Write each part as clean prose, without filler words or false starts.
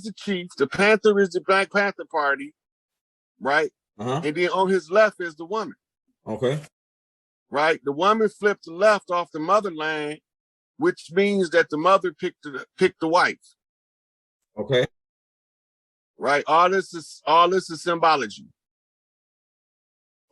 the chief, the panther is the Black Panther Party, right? And then on his left is the woman. Okay. Right? The woman flipped the left off the motherland, which means that the mother picked the wife. Okay. Right? All this is symbology.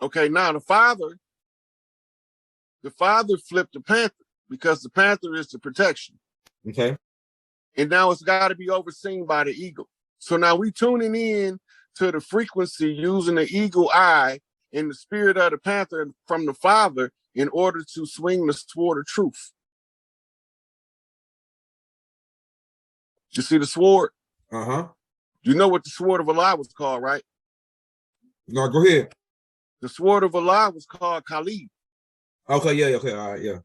Okay, now the father flipped the panther because the panther is the protection. Okay. And now it's got to be overseen by the eagle. So now we tuning in to the frequency using the eagle eye in the spirit of the panther from the father in order to swing the sword of truth. You see the sword? You know what the sword of Allah was called, right? No, go ahead. The sword of Allah was called Khalid. Okay, yeah, okay, all right, yeah.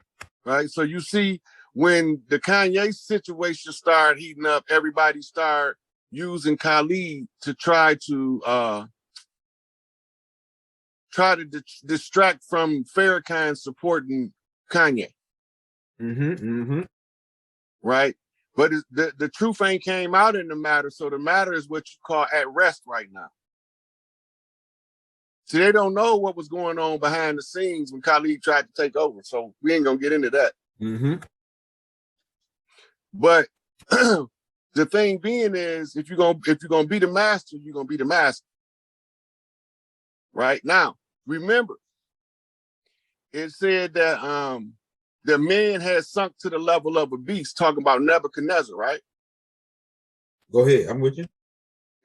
Right, so you see when the Kanye situation started heating up, everybody started using Khalid to try to distract from Farrakhan supporting Kanye. Right? But the truth ain't came out in the matter, so the matter is what you call at rest right now. See, they don't know what was going on behind the scenes when Khalid tried to take over, so we ain't gonna get into that. But the thing being is, if you're gonna be the master, you're gonna be the master. Right now, remember, it said that the man had sunk to the level of a beast, talking about Nebuchadnezzar, right? Go ahead, I'm with you.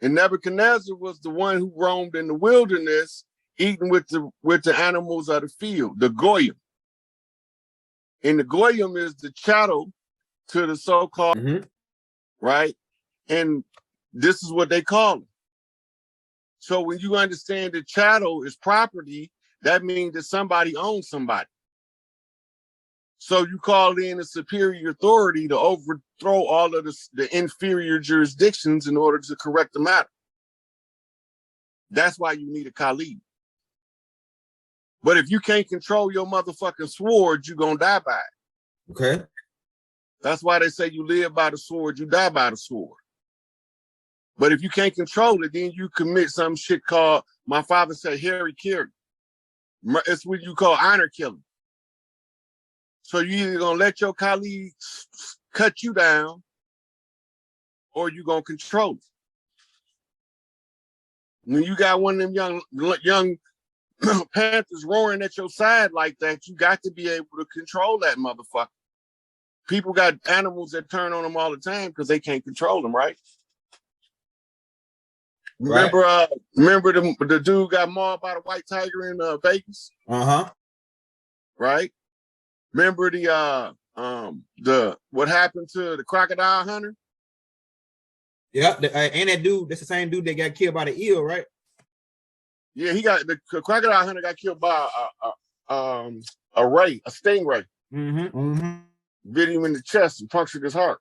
And Nebuchadnezzar was the one who roamed in the wilderness, eating with the animals of the field, the goyim. And the goyim is the chattel to the so-called, right? And this is what they call them. So when you understand that chattel is property, that means that somebody owns somebody. So you call in a superior authority to overthrow all of the inferior jurisdictions in order to correct the matter. That's why you need a Khalid. But if you can't control your motherfucking sword, you're gonna die by it. Okay. That's why they say you live by the sword, you die by the sword. But if you can't control it, then you commit some shit called, my father said, Harry Carry. It's what you call honor killing. So you either gonna let your colleagues cut you down, or you gonna control it. When you got one of them young panthers roaring at your side like that, you got to be able to control that motherfucker. People got animals that turn on them all the time because they can't control them, right? Remember, right. Remember the dude got mauled by the white tiger in Vegas? Right. Remember the what happened to the crocodile hunter? Yeah, and that dude, that's the same dude that got killed by the eel, right? Yeah, the crocodile hunter got killed by a stingray. Bit him in the chest and punctured his heart.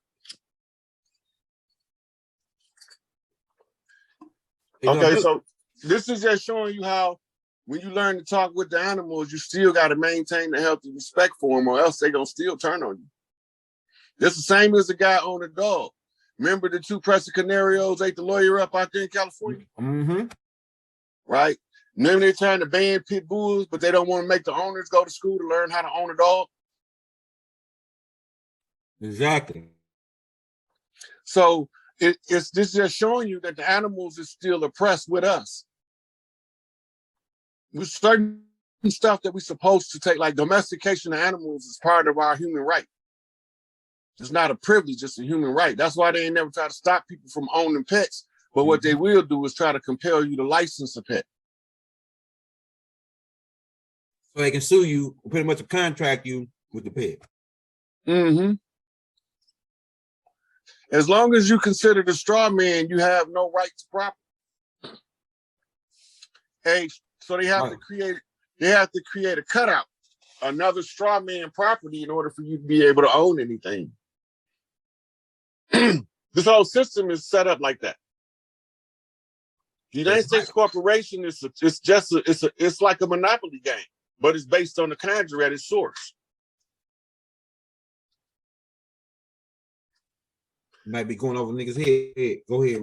Okay, so this is just showing you how when you learn to talk with the animals, you still got to maintain the healthy respect for them, or else they're going to still turn on you. It's the same as the guy on the dog. Remember the two Presa Canarios ate the lawyer up out there in California? Right? Remember they're trying to ban pit bulls, but they don't want to make the owners go to school to learn how to own a dog? Exactly. So this just showing you that the animals is still oppressed with us. With certain stuff that we're supposed to take, like domestication of animals, is part of our human right. It's not a privilege, it's a human right. That's why they ain't never try to stop people from owning pets. But what they will do is try to compel you to license a pet. So they can sue you, pretty much contract you with the pet. As long as you consider the straw man, you have no right to property. Hey, so they have to create a cutout, another straw man property in order for you to be able to own anything. This whole system is set up like that. The United States Corporation it's like a monopoly game, but it's based on the conjurer at its source. might be going over niggas' head. Go ahead.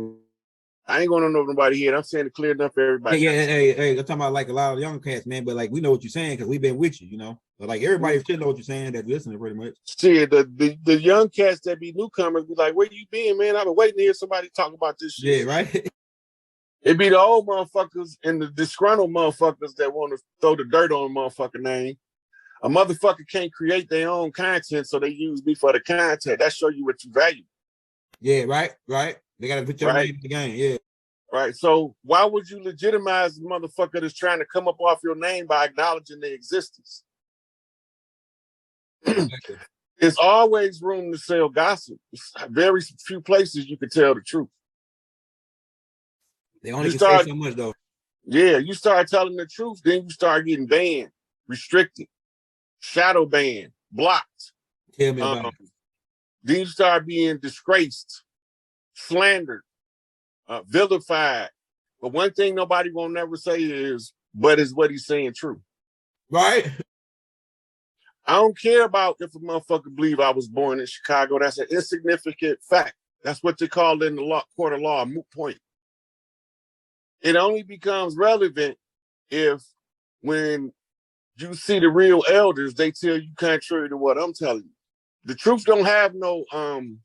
I ain't going on over nobody's head. I'm saying it clear enough for everybody. Yeah, hey, I'm talking about like a lot of young cats, man. But like we know what you're saying because we've been with you, you know. But like everybody should know what you're saying that listening pretty much. See, the young cats that be newcomers be like, where you been, man? I've been waiting to hear somebody talk about this shit. Yeah, right. It be the old motherfuckers and the disgruntled motherfuckers that want to throw the dirt on a motherfucker name. A motherfucker can't create their own content, so they use me for the content. That show you what you value. Yeah, right. They gotta put your name in the game. Yeah. Right. So why would you legitimize the motherfucker that's trying to come up off your name by acknowledging their existence? There's always room to sell gossip. It's very few places you can tell the truth. They only can say so much though. Yeah, you start telling the truth, then you start getting banned, restricted, shadow banned, blocked. Tell me about it. Then you start being disgraced, slandered, vilified. But one thing nobody won't never say is, but is what he's saying true? Right. I don't care about if a motherfucker believe I was born in Chicago. That's an insignificant fact. That's what they call in the law, court of law a moot point. It only becomes relevant if when you see the real elders, they tell you contrary to what I'm telling you. The truth don't have no time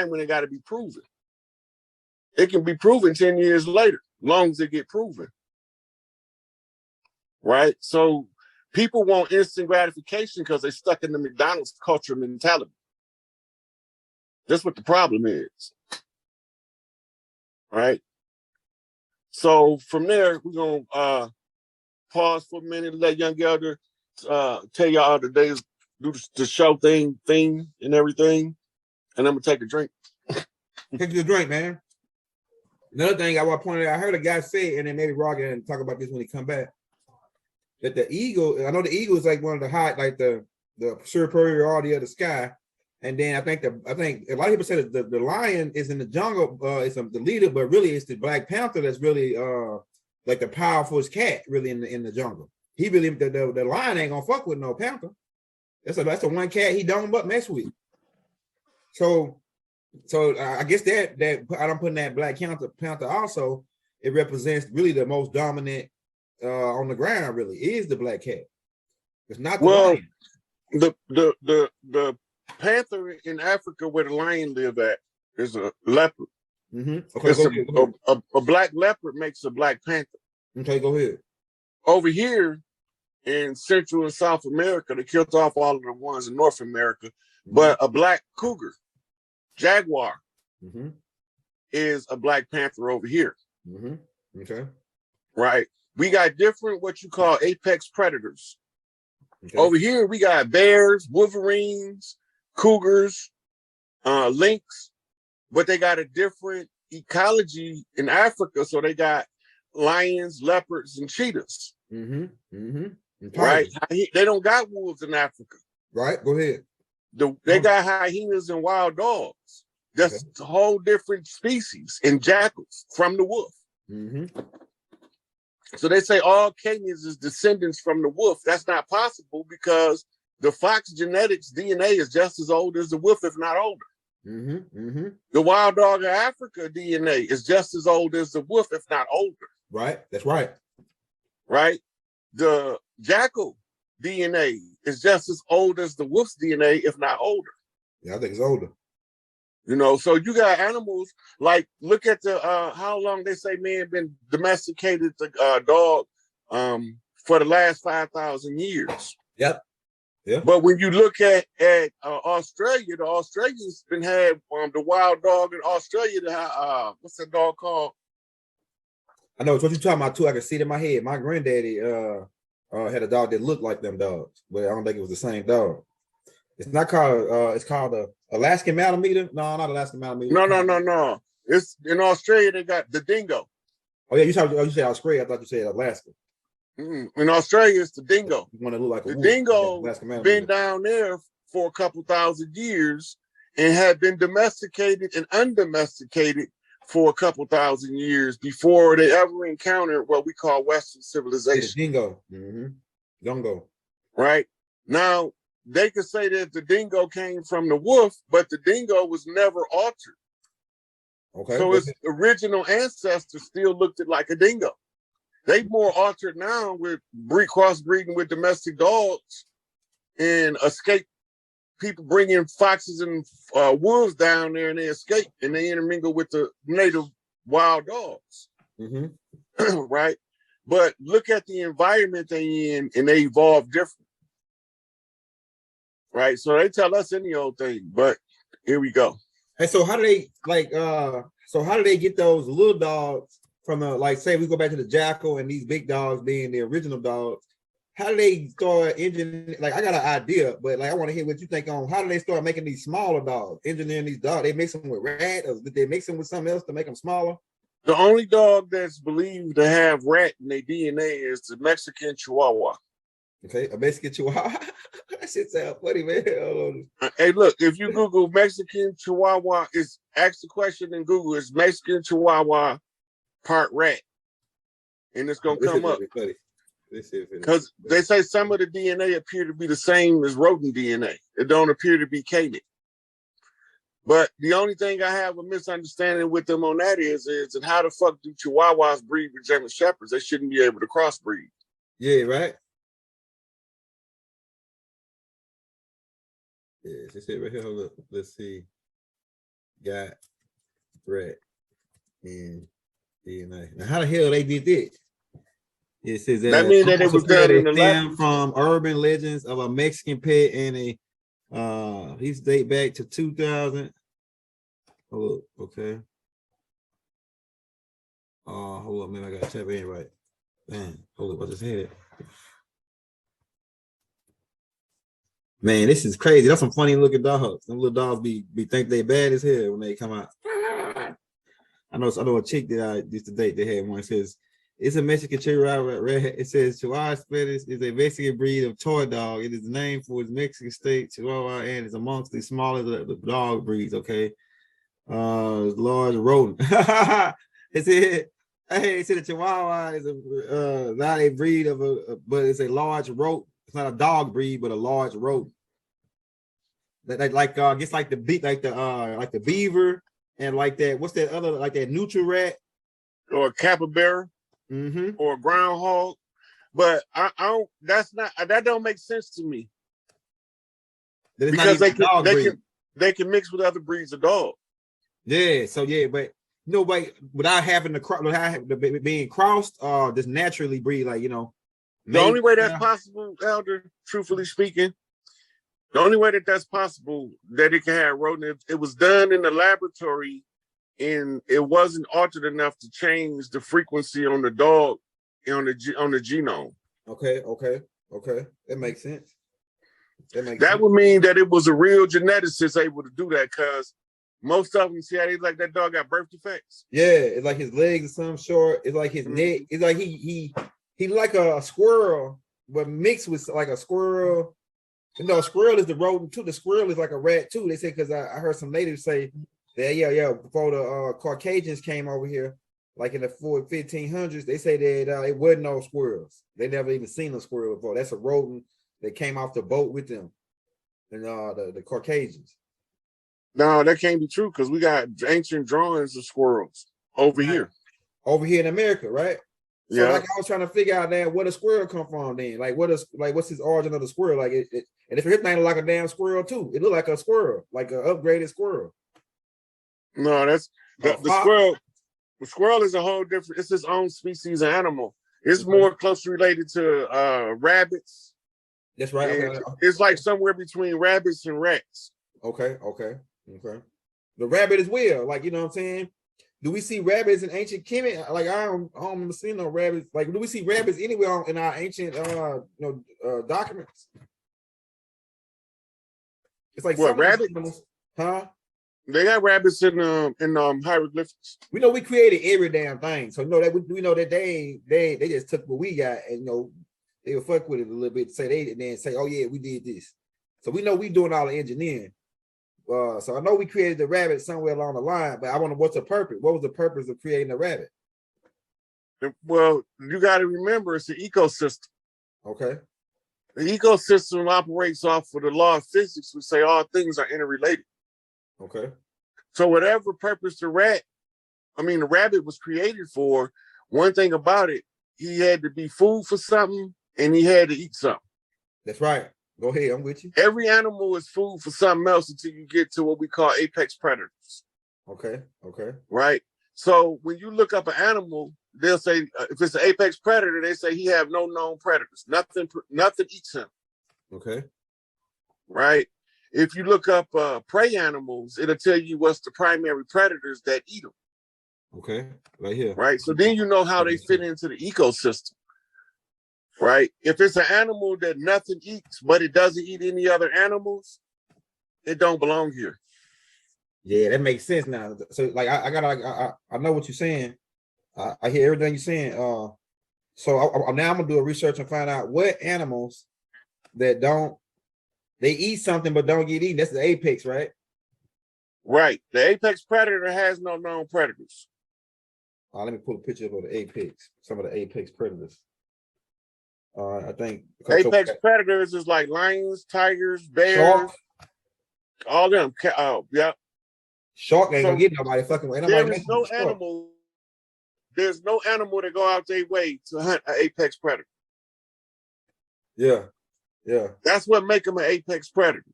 when it got to be proven. It can be proven 10 years later, long as it get proven. Right? So people want instant gratification because they're stuck in the McDonald's culture mentality. That's what the problem is. Right? So from there, we're going to pause for a minute, let Young Elder tell y'all the days, do the show thing and everything. And I'm going to take a drink. Take your drink, man. Another thing I want to point out, I heard a guy say, and then maybe Rock and talk about this when he come back, that the eagle, I know the eagle is like one of the high, like the superiority of the sky. And then I think a lot of people say that the lion is in the jungle, it's the leader, but really it's the Black Panther that's really like the powerful cat really in the jungle. He really the lion ain't gonna fuck with no panther. That's the one cat he don't but mess with. So I guess that I'm putting that Black Panther also, it represents really the most dominant on the ground. Really is the black cat. It's not the lion. The panther in Africa where the lion live at is a leopard. Okay, a black leopard makes a black panther. Okay, go ahead. Over here in Central and South America, they killed off all of the ones in North America, but a black cougar, jaguar, is a black panther over here. Okay. Right. We got different what you call apex predators. Okay. Over here, we got bears, wolverines, cougars, lynx, but they got a different ecology in Africa. So they got lions, leopards, and cheetahs. Right? They don't got wolves in Africa. Right, go ahead. They got hyenas and wild dogs. That's a whole different species, and jackals from the wolf. So they say all Kenyans is descendants from the wolf. That's not possible because the fox genetics DNA is just as old as the wolf, if not older. The wild dog of Africa DNA is just as old as the wolf, if not older. Right, that's right. Right? The jackal DNA is just as old as the wolf's DNA, if not older. Yeah, I think it's older. You know, so you got animals like, look at the how long they say man been domesticated the dog for the last 5,000 years. Yep. Yeah. But when you look at Australia, the Australians been had the wild dog in Australia. What's that dog called? I know it's what you're talking about too. I can see it in my head. My granddaddy had a dog that looked like them dogs, but I don't think it was the same dog. It's not called. It's called a Alaskan Malamute. No, not Alaskan Malamute. No. It's in Australia. They got the dingo. Oh yeah, you said Australia. I thought you said Alaska. In Australia, it's the dingo. You want to look like the dingo been down there for a couple thousand years and had been domesticated and undomesticated for a couple thousand years before they ever encountered what we call Western civilization. Dingo. Dongo. Right now. they could say that the dingo came from the wolf, but the dingo was never altered. Okay. So its original ancestors still looked like a dingo. They more altered now with crossbreeding with domestic dogs and escape. People bring in foxes and wolves down there and they escape and they intermingle with the native wild dogs. Right? But look at the environment they in and they evolve different. Right? So they tell us any old thing, but here we go. And so how do they so how do they get those little dogs from like say we go back to the jackal and these big dogs being the original dogs? How do they start engineering? Like I got an idea, but like I want to hear what you think on how do they start making these smaller dogs, engineering these dogs? They mix them with rat, or did they mix them with something else to make them smaller? The only dog that's believed to have rat in their DNA is the Mexican Chihuahua. Okay, a Mexican Chihuahua. That shit sound funny, man. Hey, look, if you Google Mexican Chihuahua, ask the question in Google, is Mexican Chihuahua part rat? And it's gonna come up. Because they say some of the DNA appear to be the same as rodent DNA. It don't appear to be canid. But the only thing I have a misunderstanding with them on that is and how the fuck do Chihuahuas breed with German Shepherds? They shouldn't be able to crossbreed. Yeah, right. Yeah, this it right here. Hold up. Let's see. Got rat and DNA. Now, how the hell they did that? It says that means that it was done in the lab from urban legends of a Mexican pet and a these date back to 2000. Oh, okay. Hold up, man. I gotta type in right. Man, hold up, I just had it. Man, this is crazy. That's some funny looking dogs. Them little dogs be think they bad as hell when they come out. I know a chick that I used to date. They had one. It says it's a Mexican Chihuahua. It says Chihuahua Spanish is a Mexican breed of toy dog. It is named for its Mexican state, Chihuahua, and is amongst the smallest of the dog breeds. Okay, large rodent. It said, hey, it said the Chihuahua is not a breed of but it's a large rodent. It's not a dog breed, but a large rodent. That like gets like the beaver and like that. What's that other like that neutral rat or a capybara or a groundhog? But I don't. That don't make sense to me because they can mix with other breeds of dog. Yeah. So yeah, but without having to being crossed, just naturally breed like The only way that's possible, Elder, truthfully speaking, the only way that's possible that it can have rodent, it was done in the laboratory and it wasn't altered enough to change the frequency on the dog on the genome. Okay. That makes sense. That would mean that it was a real geneticist able to do that because most of them, see how they like that dog got birth defects? Yeah, it's like his legs are some short. It's like his neck. It's like he like a squirrel, but mixed with like a squirrel. A squirrel is the rodent too. The squirrel is like a rat too. They say because I heard some natives say that before the Caucasians came over here, like in the 1500s, they say that it wasn't no squirrels. They never even seen a squirrel before. That's a rodent that came off the boat with them, and the Caucasians. No, that can't be true because we got ancient drawings of squirrels over here in America, right? So like I was trying to figure out then where the squirrel come from then. What's his origin of the squirrel? Like and if his thing look like a damn squirrel too, it look like a squirrel, like an upgraded squirrel. No, that's the squirrel. The squirrel is a whole different, it's its own species of animal. It's more closely related to rabbits. That's right. Okay. It's like somewhere between rabbits and rats. Okay. The rabbit is weird, like you know what I'm saying? Do we see rabbits in ancient Kemet? Like I don't remember seeing no rabbits. Like do we see rabbits anywhere in our ancient documents? It's like what rabbits? Huh? They got rabbits in hieroglyphics. We know we created every damn thing, so we know that they just took what we got and they would fuck with it a little bit, say oh yeah we did this. So we know we doing all the engineering. So I know we created the rabbit somewhere along the line, but I wonder what's the purpose? What was the purpose of creating the rabbit? Well, you got to remember it's an ecosystem. Okay. The ecosystem operates off of the law of physics, which say all things are interrelated. Okay. So whatever purpose the rabbit was created for, one thing about it, he had to be food for something and he had to eat something. That's right. Go ahead, I'm with you. Every animal is food for something else until you get to what we call apex predators. Okay. Okay. Right? So when you look up an animal, they'll say, if it's an apex predator, they say he have no known predators. Nothing eats him. Okay. Right? If you look up prey animals, it'll tell you what's the primary predators that eat them. Okay, right here. Right? So then you know how they fit into the ecosystem. Right? If it's an animal that nothing eats, but it doesn't eat any other animals, it don't belong here. Yeah, that makes sense now. So like I know what you're saying. I hear everything you're saying. So now I'm gonna do a research and find out what animals that they eat something but don't get eaten. That's the apex, right? Right. The apex predator has no known predators. Let me pull a picture of the apex, some of the apex predators. I think apex predators is like lions, tigers, bears, shark. All them. Yeah. Shark ain't gonna get nobody fucking with. There's no animal that go out their way to hunt an apex predator. Yeah. Yeah. That's what make them an apex predator.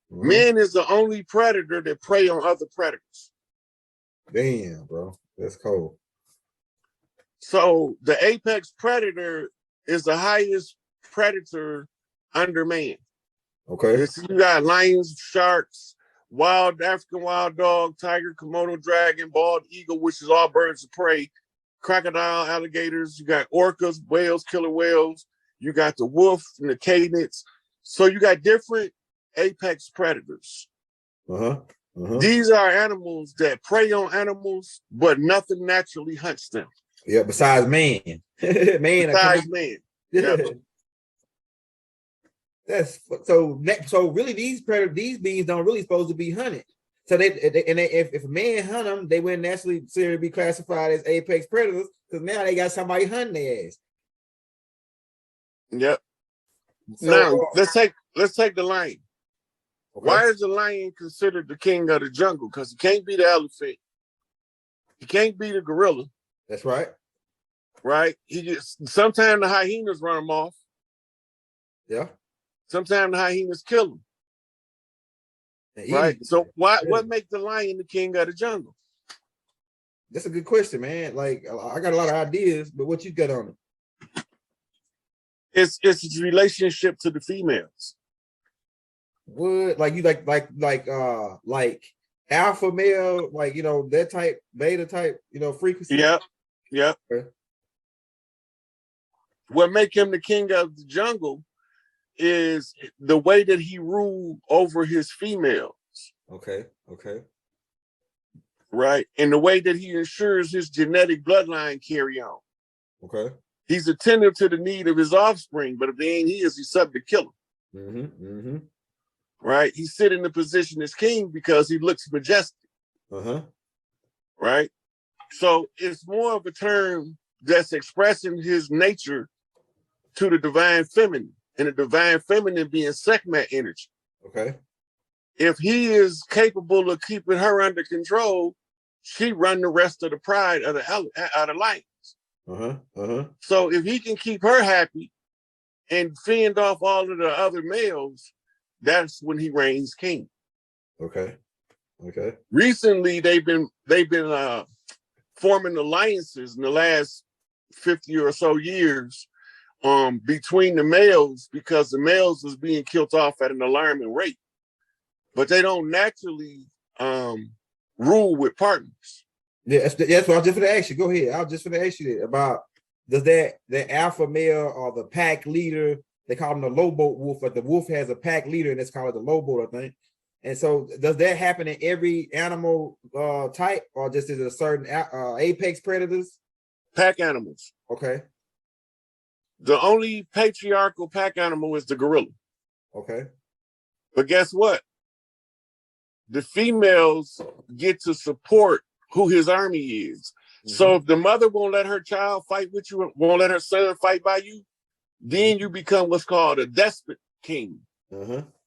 Man is the only predator that prey on other predators. Damn, bro. That's cold. So the apex predator is the highest predator under man. Okay. You got lions, sharks, African wild dog, tiger, Komodo dragon, bald eagle, which is all birds of prey, crocodile, alligators. You got orcas, whales, killer whales. You got the wolf and the canids. So you got different apex predators. These are animals that prey on animals, but nothing naturally hunts them. Yeah, besides man. Besides man. Yeah. That's so really these beings don't really supposed to be hunted. So if a man hunt them, they wouldn't necessarily be classified as apex predators because now they got somebody hunting their ass. Yep. So, now let's take the lion. Okay. Why is the lion considered the king of the jungle? Because he can't be the elephant. He can't be the gorilla. That's right. Right? Sometimes the hyenas run him off. Yeah. Sometimes the hyenas kill him. Right? So what makes the lion the king of the jungle? That's a good question, man. Like I got a lot of ideas, but what you got on it? It's its relationship to the females. What like you like alpha male, like that type, beta type, frequency? Yeah. Okay. What make him the king of the jungle is the way that he ruled over his females. Okay. Right. And the way that he ensures his genetic bloodline carry on. Okay. He's attentive to the need of his offspring, but if they ain't his, he's subject to kill him. Right. He sit in the position as king because he looks majestic. Right. So it's more of a term that's expressing his nature to the divine feminine, and the divine feminine being Sekhmet energy. Okay. If he is capable of keeping her under control, she run the rest of the pride of the lions. So if he can keep her happy and fend off all of the other males, that's when he reigns king. Okay. Recently, they've been forming alliances in the last 50 or so years between the males, because the males was being killed off at an alarming rate, but they don't naturally rule with partners. Yeah, that's what I was just going to ask you. Go ahead. I was just going to ask you that about, does the alpha male or the pack leader, they call him the lobo wolf, but the wolf has a pack leader and it's called the lobo, I think. And so does that happen in every animal type, or just is it a certain apex predators? Pack animals. Okay. The only patriarchal pack animal is the gorilla. Okay. But guess what? The females get to support who his army is. So if the mother won't let her child fight with you, won't let her son fight by you, Then you become what's called a despot king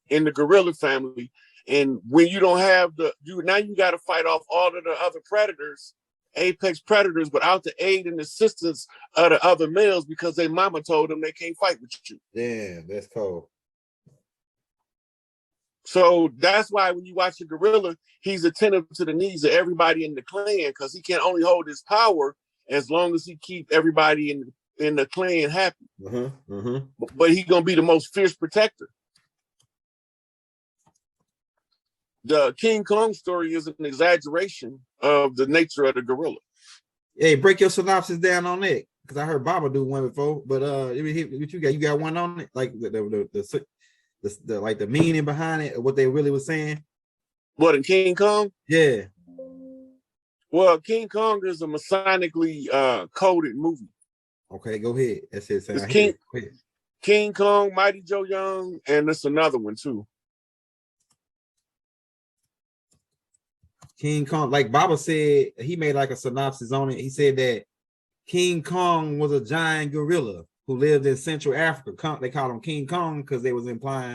in the gorilla family. And when you don't have now you got to fight off all of the other predators, apex predators, without the aid and assistance of the other males because their mama told them they can't fight with you. Yeah, that's cold. So that's why when you watch a gorilla, he's attentive to the needs of everybody in the clan because he can only hold his power as long as he keep everybody in the clan happy. But he's gonna be the most fierce protector. The King Kong story is an exaggeration of the nature of the gorilla. Hey, break your synopsis down on it, because I heard Baba do one before. But what you got? You got one on it, like the like the meaning behind it, or what they really was saying. What in King Kong? Yeah. Well, King Kong is a Masonically coded movie. Okay, go ahead. That's it. It's King Kong, Mighty Joe Young, and there's another one too. King Kong, like Baba said, he made like a synopsis on it. He said that King Kong was a giant gorilla who lived in Central Africa. They called him King Kong because they was implying